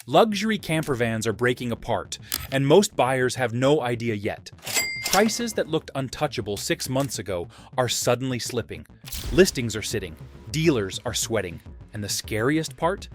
Luxury campervans are breaking apart, and most buyers have no idea yet. Prices that looked untouchable 6 months ago are suddenly slipping. Listings are sitting, dealers are sweating. And the scariest part?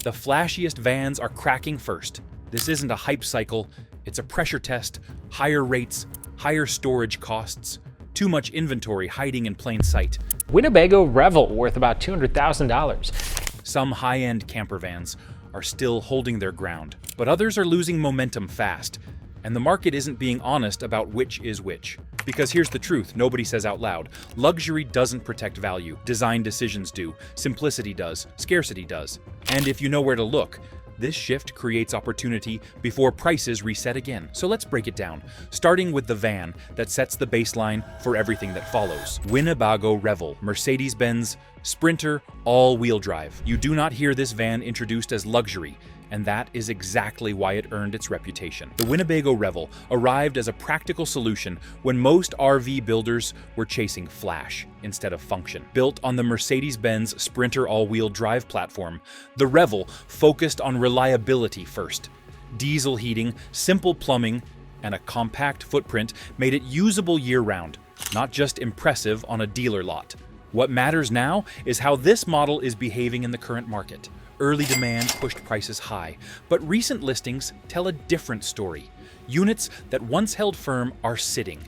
The flashiest vans are cracking first. This isn't a hype cycle, it's a pressure test, higher rates, higher storage costs, too much inventory hiding in plain sight. Winnebago Revel worth about $200,000. Some high-end campervans are still holding their ground, but others are losing momentum fast. And the market isn't being honest about which is which. Because here's the truth, nobody says out loud. Luxury doesn't protect value. Design decisions do. Simplicity does. Scarcity does. And if you know where to look, this shift creates opportunity before prices reset again. So let's break it down, starting with the van that sets the baseline for everything that follows. Winnebago Revel, Mercedes-Benz Sprinter all-wheel drive. You do not hear this van introduced as luxury, and that is exactly why it earned its reputation. The Winnebago Revel arrived as a practical solution when most RV builders were chasing flash instead of function. Built on the Mercedes-Benz Sprinter all-wheel drive platform, the Revel focused on reliability first. Diesel heating, simple plumbing, and a compact footprint made it usable year-round, not just impressive on a dealer lot. What matters now is how this model is behaving in the current market. Early demand pushed prices high, but recent listings tell a different story. Units that once held firm are sitting,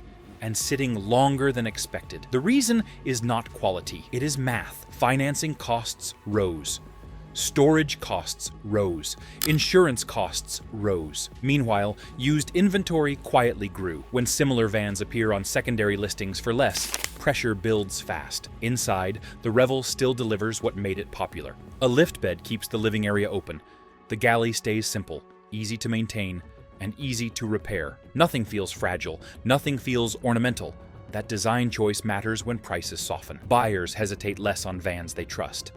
and sitting longer than expected. The reason is not quality, it is math. Financing costs rose. Storage costs rose. Insurance costs rose. Meanwhile, used inventory quietly grew. When similar vans appear on secondary listings for less, pressure builds fast. Inside, the Revel still delivers what made it popular. A lift bed keeps the living area open. The galley stays simple, easy to maintain, and easy to repair. Nothing feels fragile. Nothing feels ornamental. That design choice matters when prices soften. Buyers hesitate less on vans they trust.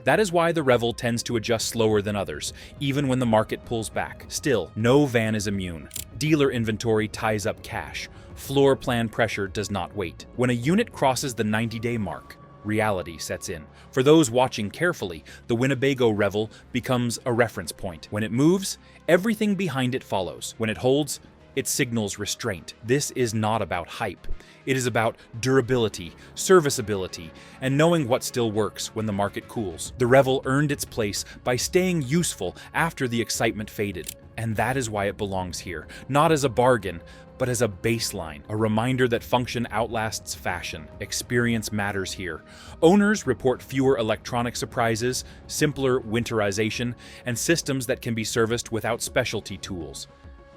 That is why the Revel tends to adjust slower than others, even when the market pulls back. Still, no van is immune. Dealer inventory ties up cash. Floor plan pressure does not wait. When a unit crosses the 90-day mark, reality sets in. For those watching carefully, the Winnebago Revel becomes a reference point. When it moves, everything behind it follows. When it holds, it signals restraint. This is not about hype. It is about durability, serviceability, and knowing what still works when the market cools. The Revel earned its place by staying useful after the excitement faded. And that is why it belongs here, not as a bargain, but as a baseline, a reminder that function outlasts fashion. Experience matters here. Owners report fewer electronic surprises, simpler winterization, and systems that can be serviced without specialty tools.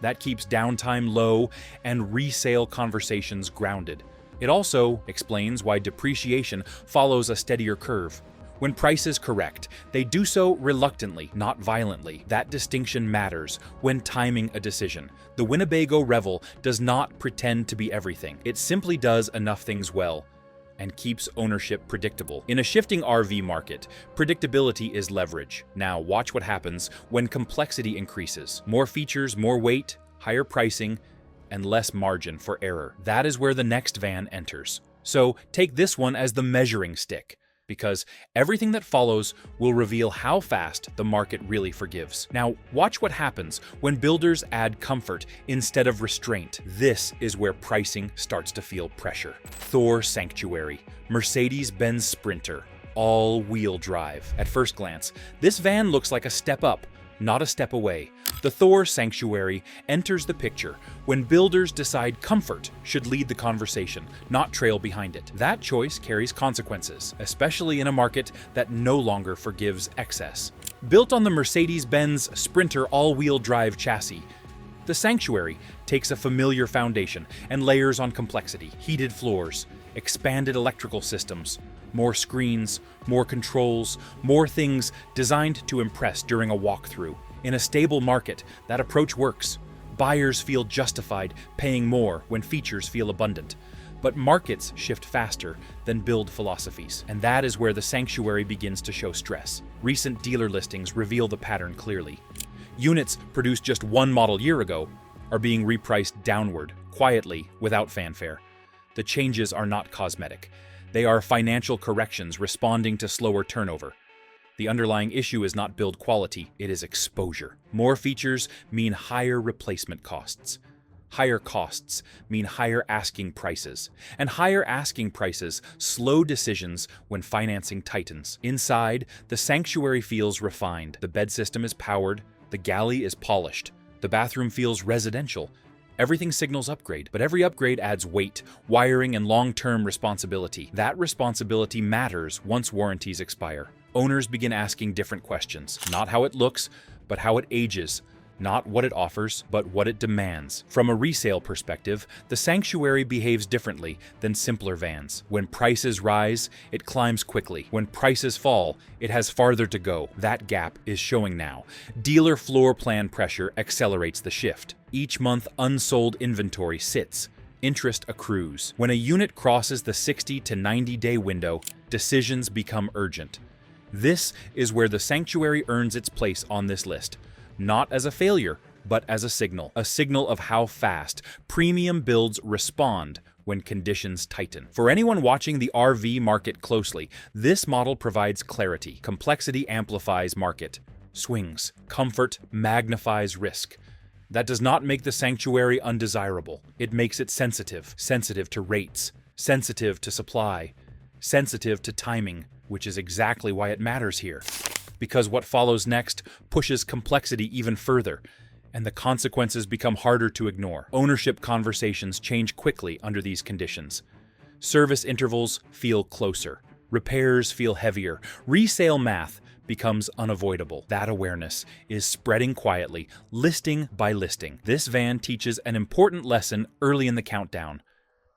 That keeps downtime low and resale conversations grounded. It also explains why depreciation follows a steadier curve. When prices correct, they do so reluctantly, not violently. That distinction matters when timing a decision. The Winnebago Revel does not pretend to be everything. It simply does enough things well and keeps ownership predictable. In a shifting RV market, predictability is leverage. Now watch what happens when complexity increases. More features, more weight, higher pricing, and less margin for error. That is where the next van enters. So take this one as the measuring stick, because everything that follows will reveal how fast the market really forgives. Now, watch what happens when builders add comfort instead of restraint. This is where pricing starts to feel pressure. Thor Sanctuary, Mercedes-Benz Sprinter, all-wheel drive. At first glance, this van looks like a step up, not a step away. The Thor Sanctuary enters the picture when builders decide comfort should lead the conversation, not trail behind it. That choice carries consequences, especially in a market that no longer forgives excess. Built on the Mercedes-Benz Sprinter all-wheel drive chassis, the Sanctuary takes a familiar foundation and layers on complexity. Heated floors, expanded electrical systems, more screens, more controls, more things designed to impress during a walkthrough. In a stable market, that approach works. Buyers feel justified paying more when features feel abundant. But markets shift faster than build philosophies, and that is where the Sanctuary begins to show stress. Recent dealer listings reveal the pattern clearly. Units produced just one model year ago are being repriced downward, quietly, without fanfare. The changes are not cosmetic. They are financial corrections responding to slower turnover. The underlying issue is not build quality, it is exposure. More features mean higher replacement costs. Higher costs mean higher asking prices, and higher asking prices slow decisions when financing tightens. Inside, the Sanctuary feels refined. The bed system is powered, the galley is polished, the bathroom feels residential. Everything signals upgrade, but every upgrade adds weight, wiring, and long-term responsibility. That responsibility matters once warranties expire. Owners begin asking different questions, not how it looks, but how it ages. Not what it offers, but what it demands. From a resale perspective, the Sanctuary behaves differently than simpler vans. When prices rise, it climbs quickly. When prices fall, it has farther to go. That gap is showing now. Dealer floor plan pressure accelerates the shift. Each month, unsold inventory sits. Interest accrues. When a unit crosses the 60 to 90-day window, decisions become urgent. This is where the Sanctuary earns its place on this list. Not as a failure, but as a signal of how fast premium builds respond when conditions tighten. For anyone watching the RV market closely, this model provides clarity. Complexity amplifies market swings. Comfort magnifies risk. That does not make the Sanctuary undesirable. It makes it sensitive to rates, sensitive to supply, sensitive to timing, which is exactly why it matters here. Because what follows next pushes complexity even further, and the consequences become harder to ignore. Ownership conversations change quickly under these conditions. Service intervals feel closer. Repairs feel heavier. Resale math becomes unavoidable. That awareness is spreading quietly, listing by listing. This van teaches an important lesson early in the countdown.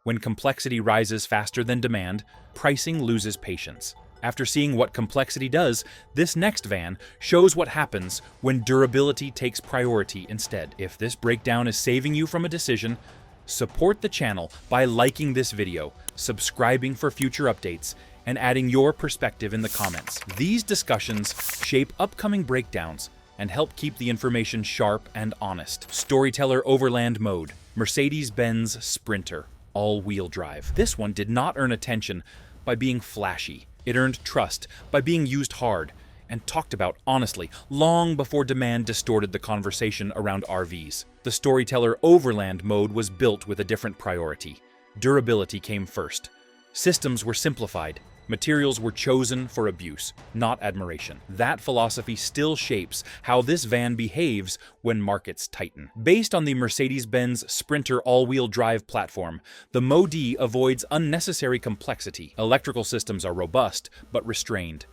When complexity rises faster than demand, pricing loses patience. After seeing what complexity does, this next van shows what happens when durability takes priority instead. If this breakdown is saving you from a decision, support the channel by liking this video, subscribing for future updates, and adding your perspective in the comments. These discussions shape upcoming breakdowns and help keep the information sharp and honest. Storyteller Overland Mode, Mercedes-Benz Sprinter, all-wheel drive. This one did not earn attention by being flashy. It earned trust by being used hard and talked about honestly long before demand distorted the conversation around RVs. The Storyteller Overland Mode was built with a different priority. Durability came first. Systems were simplified. Materials were chosen for abuse, not admiration. That philosophy still shapes how this van behaves when markets tighten. Based on the Mercedes-Benz Sprinter all-wheel drive platform, the Mode avoids unnecessary complexity. Electrical systems are robust, but restrained.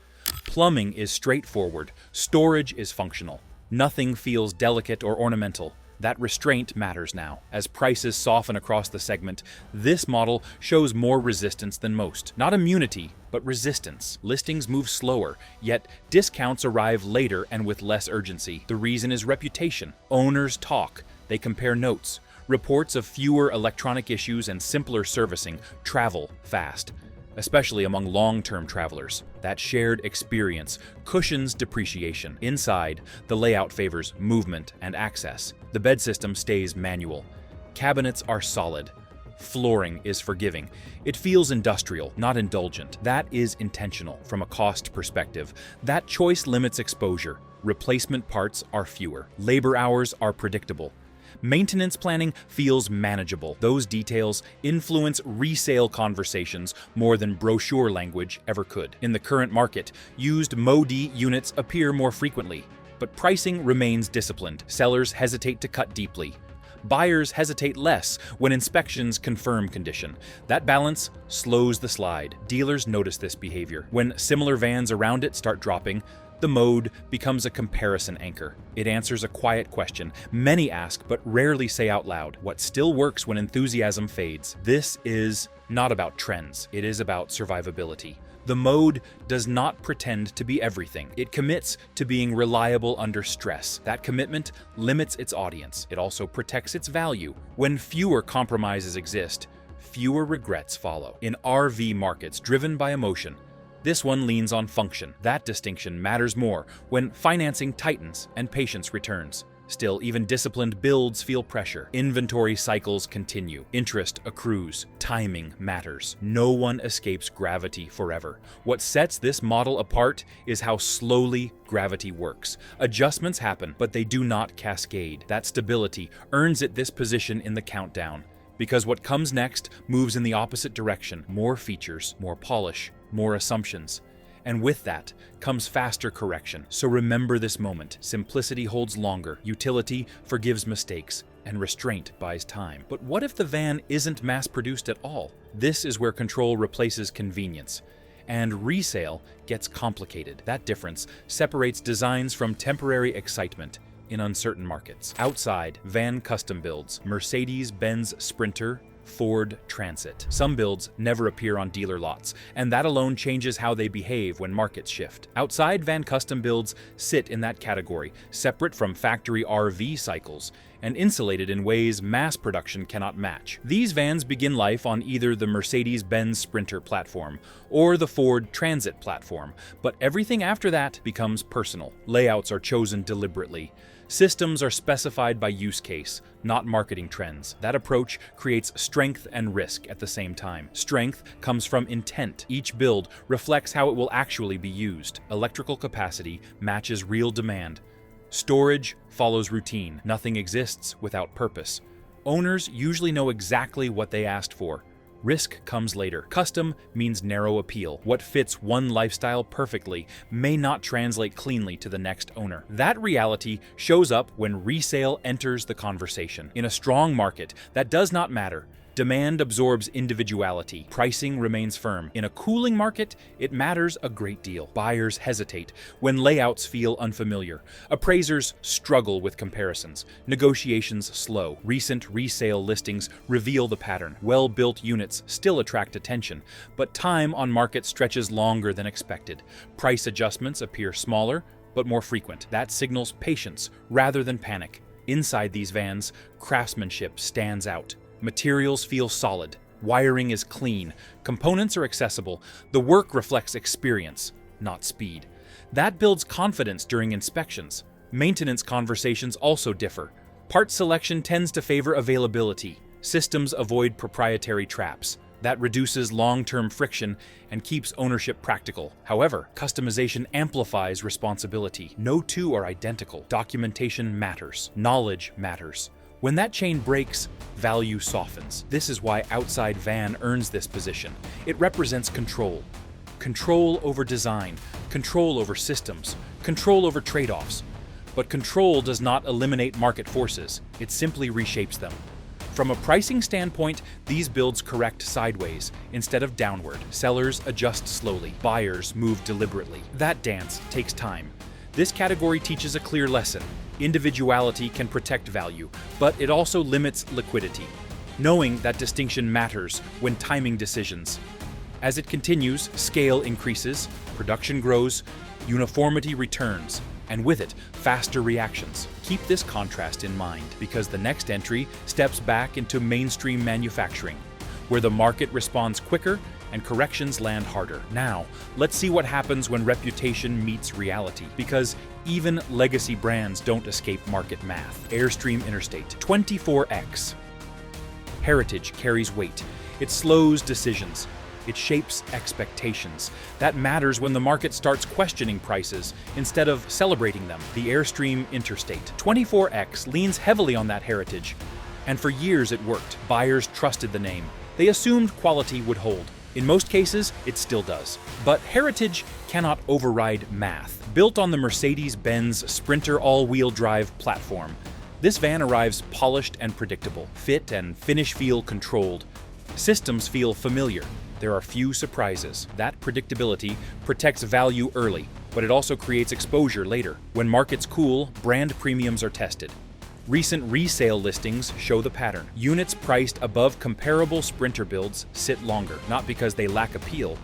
Plumbing is straightforward. Storage is functional. Nothing feels delicate or ornamental. That restraint matters now. As prices soften across the segment, this model shows more resistance than most. Not immunity, but resistance. Listings move slower, yet discounts arrive later and with less urgency. The reason is reputation. Owners talk. They compare notes. Reports of fewer electronic issues and simpler servicing travel fast, especially among long-term travelers. That shared experience cushions depreciation. Inside, the layout favors movement and access. The bed system stays manual. Cabinets are solid. Flooring is forgiving. It feels industrial, not indulgent. That is intentional from a cost perspective. That choice limits exposure. Replacement parts are fewer. Labor hours are predictable. Maintenance planning feels manageable. Those details influence resale conversations more than brochure language ever could. In the current market, used Mode units appear more frequently, but pricing remains disciplined. Sellers hesitate to cut deeply. Buyers hesitate less when inspections confirm condition. That balance slows the slide. Dealers notice this behavior. When similar vans around it start dropping, the Mode becomes a comparison anchor. It answers a quiet question many ask but rarely say out loud: what still works when enthusiasm fades? This is not about trends. It is about survivability. The Mode does not pretend to be everything. It commits to being reliable under stress. That commitment limits its audience. It also protects its value. When fewer compromises exist, fewer regrets follow. In RV markets driven by emotion, this one leans on function. That distinction matters more when financing tightens and patience returns. Still, even disciplined builds feel pressure. Inventory cycles continue. Interest accrues. Timing matters. No one escapes gravity forever. What sets this model apart is how slowly gravity works. Adjustments happen, but they do not cascade. That stability earns it this position in the countdown. Because what comes next moves in the opposite direction. More features, more polish, more assumptions. And with that comes faster correction. So remember this moment. Simplicity holds longer, utility forgives mistakes, and restraint buys time. But what if the van isn't mass-produced at all? This is where control replaces convenience, and resale gets complicated. That difference separates designs from temporary excitement in uncertain markets. Outside, van custom builds, Mercedes-Benz Sprinter, Ford Transit. Some builds never appear on dealer lots, and that alone changes how they behave when markets shift. Outside, van custom builds sit in that category, separate from factory RV cycles, and insulated in ways mass production cannot match. These vans begin life on either the Mercedes-Benz Sprinter platform or the Ford Transit platform, but everything after that becomes personal. Layouts are chosen deliberately. Systems are specified by use case, not marketing trends. That approach creates strength and risk at the same time. Strength comes from intent. Each build reflects how it will actually be used. Electrical capacity matches real demand. Storage follows routine. Nothing exists without purpose. Owners usually know exactly what they asked for. Risk comes later. Custom means narrow appeal. What fits one lifestyle perfectly may not translate cleanly to the next owner. That reality shows up when resale enters the conversation. In a strong market, that does not matter. Demand absorbs individuality. Pricing remains firm. In a cooling market, it matters a great deal. Buyers hesitate when layouts feel unfamiliar. Appraisers struggle with comparisons. Negotiations slow. Recent resale listings reveal the pattern. Well-built units still attract attention, but time on market stretches longer than expected. Price adjustments appear smaller, but more frequent. That signals patience rather than panic. Inside these vans, craftsmanship stands out. Materials feel solid, wiring is clean, components are accessible, the work reflects experience, not speed. That builds confidence during inspections. Maintenance conversations also differ. Part selection tends to favor availability. Systems avoid proprietary traps. That reduces long-term friction and keeps ownership practical. However, customization amplifies responsibility. No two are identical. Documentation matters. Knowledge matters. When that chain breaks, value softens. This is why outside van earns this position. It represents control. Control over design, control over systems, control over trade-offs. But control does not eliminate market forces. It simply reshapes them. From a pricing standpoint, these builds correct sideways instead of downward. Sellers adjust slowly. Buyers move deliberately. That dance takes time. This category teaches a clear lesson. Individuality can protect value, but it also limits liquidity. Knowing that distinction matters when timing decisions. As it continues, scale increases, production grows, uniformity returns, and with it, faster reactions. Keep this contrast in mind, because the next entry steps back into mainstream manufacturing, where the market responds quicker and corrections land harder. Now, let's see what happens when reputation meets reality, because even legacy brands don't escape market math. Airstream Interstate, 24X. Heritage carries weight. It slows decisions. It shapes expectations. That matters when the market starts questioning prices instead of celebrating them. The Airstream Interstate, 24X leans heavily on that heritage. And for years it worked. Buyers trusted the name. They assumed quality would hold. In most cases, it still does. But heritage cannot override math. Built on the Mercedes-Benz Sprinter all-wheel drive platform, this van arrives polished and predictable. Fit and finish feel controlled. Systems feel familiar. There are few surprises. That predictability protects value early, but it also creates exposure later. When markets cool, brand premiums are tested. Recent resale listings show the pattern. Units priced above comparable Sprinter builds sit longer, not because they lack appeal,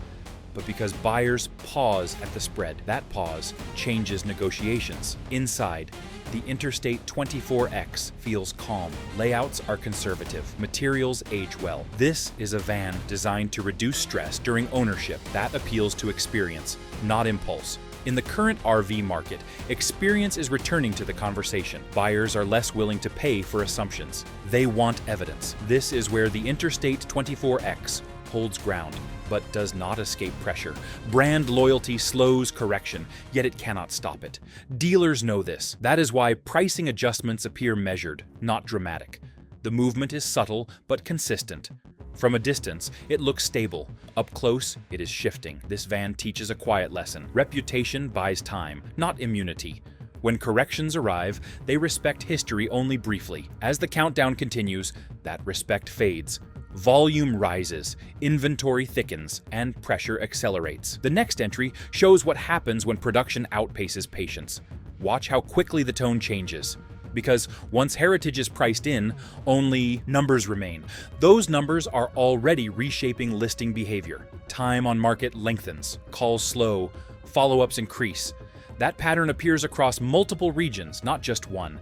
but because buyers pause at the spread. That pause changes negotiations. Inside, the Interstate 24X feels calm. Layouts are conservative. Materials age well. This is a van designed to reduce stress during ownership. That appeals to experience, not impulse. In the current RV market, experience is returning to the conversation. Buyers are less willing to pay for assumptions. They want evidence. This is where the Interstate 24X holds ground, but does not escape pressure. Brand loyalty slows correction, yet it cannot stop it. Dealers know this. That is why pricing adjustments appear measured, not dramatic. The movement is subtle but consistent. From a distance, it looks stable. Up close, it is shifting. This van teaches a quiet lesson. Reputation buys time, not immunity. When corrections arrive, they respect history only briefly. As the countdown continues, that respect fades. Volume rises, inventory thickens, and pressure accelerates. The next entry shows what happens when production outpaces patience. Watch how quickly the tone changes. Because once heritage is priced in, only numbers remain. Those numbers are already reshaping listing behavior. Time on market lengthens, calls slow, follow-ups increase. That pattern appears across multiple regions, not just one.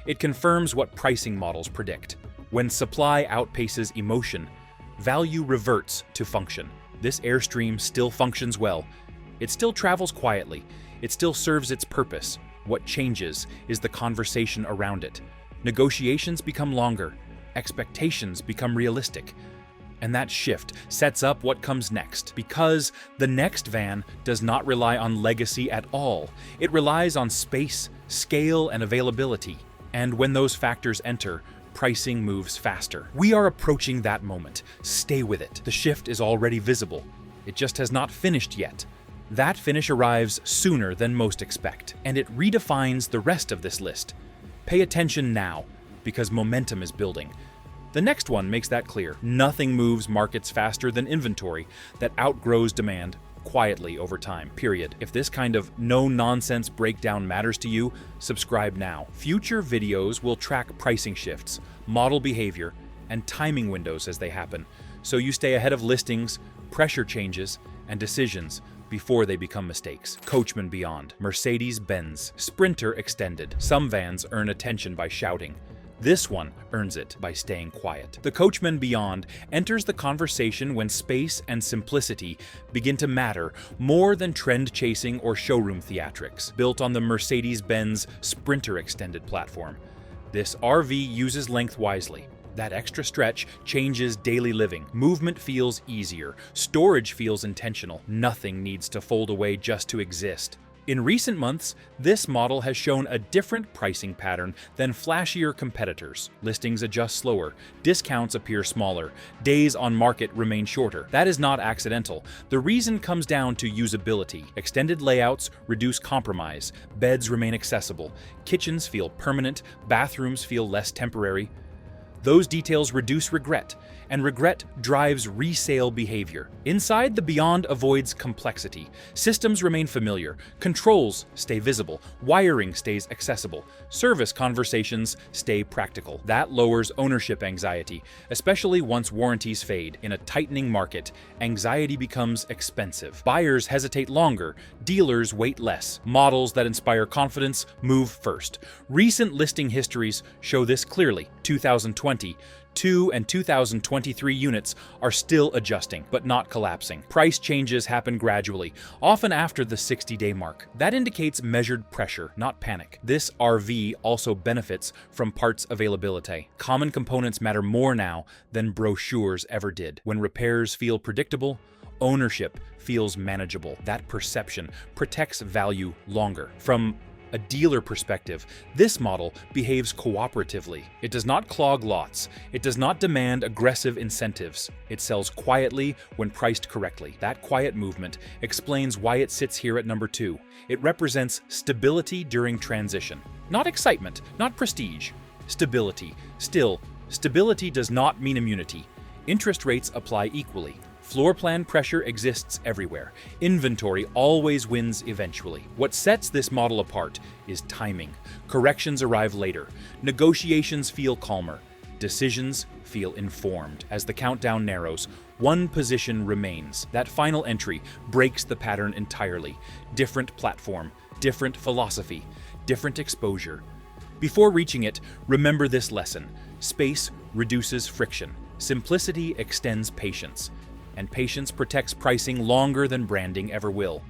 It confirms what pricing models predict. When supply outpaces emotion, value reverts to function. This Airstream still functions well. It still travels quietly. It still serves its purpose. What changes is the conversation around it. Negotiations become longer. Expectations become realistic. And that shift sets up what comes next, because the next van does not rely on legacy at all. It relies on space, scale, and availability. And when those factors enter, pricing moves faster. We are approaching that moment. Stay with it. The shift is already visible. It just has not finished yet. That finish arrives sooner than most expect, and it redefines the rest of this list. Pay attention now, because momentum is building. The next one makes that clear. Nothing moves markets faster than inventory that outgrows demand quietly over time, period. If this kind of no-nonsense breakdown matters to you, subscribe now. Future videos will track pricing shifts, model behavior, and timing windows as they happen, so you stay ahead of listings, pressure changes, and decisions before they become mistakes. Coachman Beyond, Mercedes-Benz, Sprinter Extended. Some vans earn attention by shouting. This one earns it by staying quiet. The Coachman Beyond enters the conversation when space and simplicity begin to matter more than trend chasing or showroom theatrics. Built on the Mercedes-Benz Sprinter Extended platform, this RV uses length wisely. That extra stretch changes daily living. Movement feels easier. Storage feels intentional. Nothing needs to fold away just to exist. In recent months, this model has shown a different pricing pattern than flashier competitors. Listings adjust slower, discounts appear smaller, days on market remain shorter. That is not accidental. The reason comes down to usability. Extended layouts reduce compromise, beds remain accessible, kitchens feel permanent, bathrooms feel less temporary. Those details reduce regret, and regret drives resale behavior. Inside, the Beyond avoids complexity. Systems remain familiar, controls stay visible, wiring stays accessible, service conversations stay practical. That lowers ownership anxiety, especially once warranties fade. In a tightening market, anxiety becomes expensive. Buyers hesitate longer, dealers wait less. Models that inspire confidence move first. Recent listing histories show this clearly. 2020, 2 and 2023 units are still adjusting, but not collapsing. Price changes happen gradually, often after the 60-day mark. That indicates measured pressure, not panic. This RV also benefits from parts availability. Common components matter more now than brochures ever did. When repairs feel predictable, ownership feels manageable. That perception protects value longer. From a dealer perspective, this model behaves cooperatively. It does not clog lots. It does not demand aggressive incentives. It sells quietly when priced correctly. That quiet movement explains why it sits here at number 2. It represents stability during transition. Not excitement, not prestige. Stability. Still, stability does not mean immunity. Interest rates apply equally. Floor plan pressure exists everywhere. Inventory always wins eventually. What sets this model apart is timing. Corrections arrive later. Negotiations feel calmer. Decisions feel informed. As the countdown narrows, one position remains. That final entry breaks the pattern entirely. Different platform, different philosophy, different exposure. Before reaching it, remember this lesson. Space reduces friction. Simplicity extends patience. And patience protects pricing longer than branding ever will.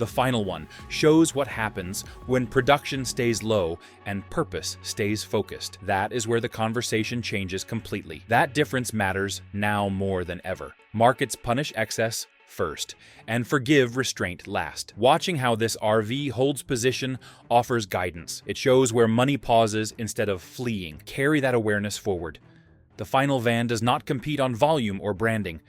The final one shows what happens when production stays low and purpose stays focused. That is where the conversation changes completely. That difference matters now more than ever. Markets punish excess first and forgive restraint last. Watching how this RV holds position offers guidance. It shows where money pauses instead of fleeing. Carry that awareness forward. The final van does not compete on volume or branding.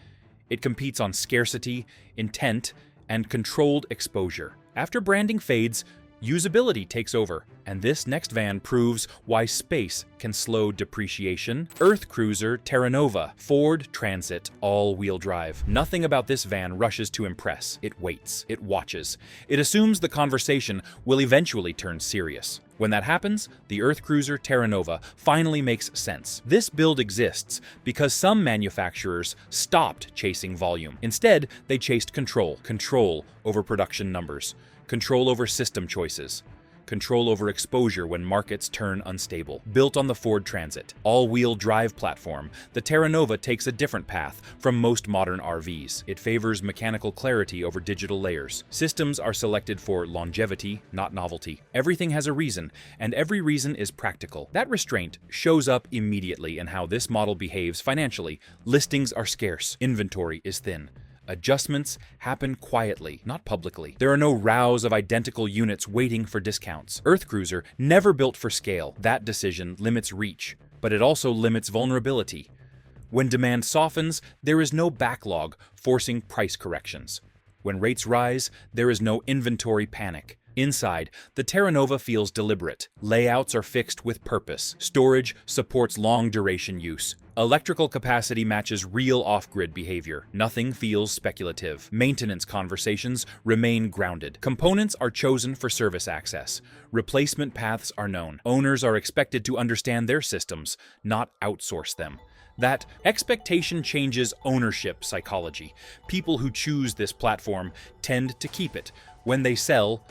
It competes on scarcity, intent, and controlled exposure. After branding fades, usability takes over, and this next van proves why space can slow depreciation. EarthCruiser Terra Nova, Ford Transit, all-wheel drive. Nothing about this van rushes to impress. It waits, it watches. It assumes the conversation will eventually turn serious. When that happens, the EarthCruiser Terra Nova finally makes sense. This build exists because some manufacturers stopped chasing volume. Instead, they chased control. Control over production numbers. Control over system choices. Control over exposure when markets turn unstable. Built on the Ford Transit, all-wheel drive platform, the Terra Nova takes a different path from most modern RVs. It favors mechanical clarity over digital layers. Systems are selected for longevity, not novelty. Everything has a reason, and every reason is practical. That restraint shows up immediately in how this model behaves financially. Listings are scarce. Inventory is thin. Adjustments happen quietly, not publicly. There are no rows of identical units waiting for discounts. EarthCruiser never built for scale. That decision limits reach, but it also limits vulnerability. When demand softens, there is no backlog forcing price corrections. When rates rise, there is no inventory panic. Inside, the Terra Nova feels deliberate. Layouts are fixed with purpose. Storage supports long-duration use. Electrical capacity matches real off-grid behavior. Nothing feels speculative. Maintenance conversations remain grounded. Components are chosen for service access. Replacement paths are known. Owners are expected to understand their systems, not outsource them. That expectation changes ownership psychology. People who choose this platform tend to keep it. When they sell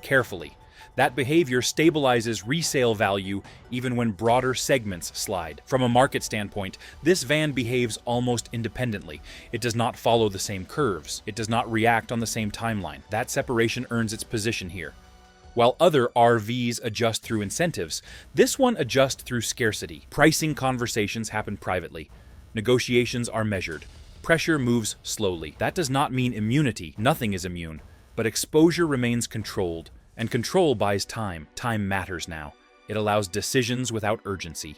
carefully. That behavior stabilizes resale value even when broader segments slide. From a market standpoint, this van behaves almost independently. It does not follow the same curves. It does not react on the same timeline. That separation earns its position here. While other RVs adjust through incentives, this one adjusts through scarcity. Pricing conversations happen privately. Negotiations are measured. Pressure moves slowly. That does not mean immunity. Nothing is immune. But exposure remains controlled, and control buys time. Time matters now. It allows decisions without urgency.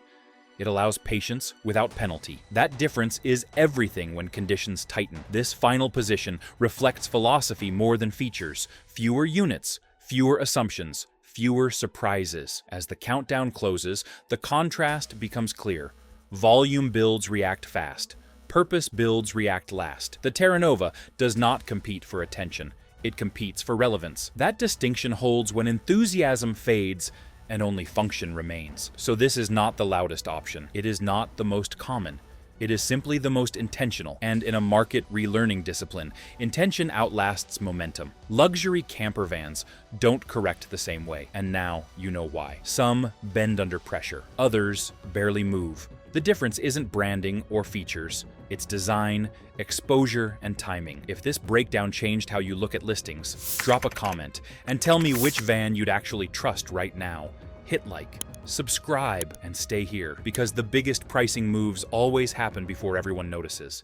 It allows patience without penalty. That difference is everything when conditions tighten. This final position reflects philosophy more than features. Fewer units, fewer assumptions, fewer surprises. As the countdown closes, the contrast becomes clear. Volume builds react fast. Purpose builds react last. The Terra Nova does not compete for attention. It competes for relevance. That distinction holds when enthusiasm fades and only function remains. So this is not the loudest option. It is not the most common. It is simply the most intentional, and in a market relearning discipline, intention outlasts momentum. Luxury campervans don't correct the same way, and now you know why. Some bend under pressure, others barely move. The difference isn't branding or features, it's design, exposure, and timing. If this breakdown changed how you look at listings, drop a comment and tell me which van you'd actually trust right now. Hit like, subscribe, and stay here, because the biggest pricing moves always happen before everyone notices.